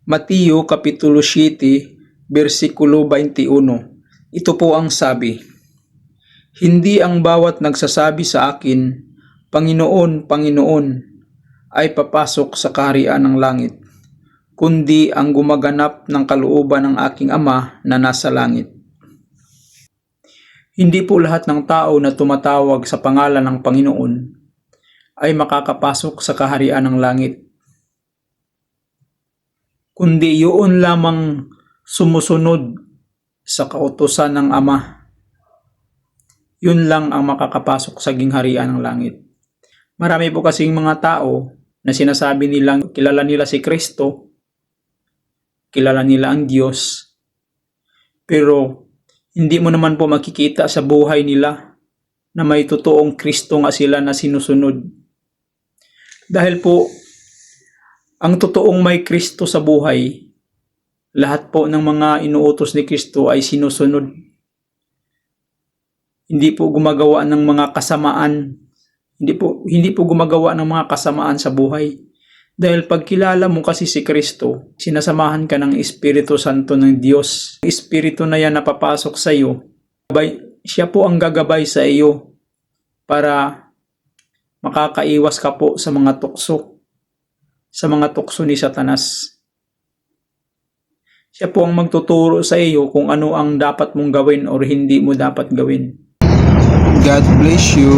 Mateo Kapitulo 7, versikulo 21. Ito po ang sabi, "Hindi ang bawat nagsasabi sa akin, Panginoon, Panginoon, ay papasok sa kaharian ng langit, kundi ang gumaganap ng kalooban ng aking Ama na nasa langit." Hindi po lahat ng tao na tumatawag sa pangalan ng Panginoon ay makakapasok sa kaharian ng langit, kundi yun lamang sumusunod sa kautusan ng Ama. Yun lang ang makakapasok sa gingharian ng langit. Marami po kasing mga tao na sinasabi nilang kilala nila si Kristo, kilala nila ang Diyos, pero hindi mo naman po makikita sa buhay nila na may totoong Kristo nga sila na sinusunod. Dahil po, ang totoong may Kristo sa buhay, lahat po ng mga inuutos ni Kristo ay sinusunod. Hindi po gumagawa ng mga kasamaan. Hindi po gumagawa ng mga kasamaan sa buhay. Dahil pag kilala mo kasi si Kristo, sinasamahan ka ng Espiritu Santo ng Diyos. Ang Espiritu na yan napapasok sa iyo. Siya po ang gagabay sa iyo para makakaiwas ka po sa mga tukso ni Satanas. Siya po ang magtuturo sa iyo kung ano ang dapat mong gawin o hindi mo dapat gawin. God bless you.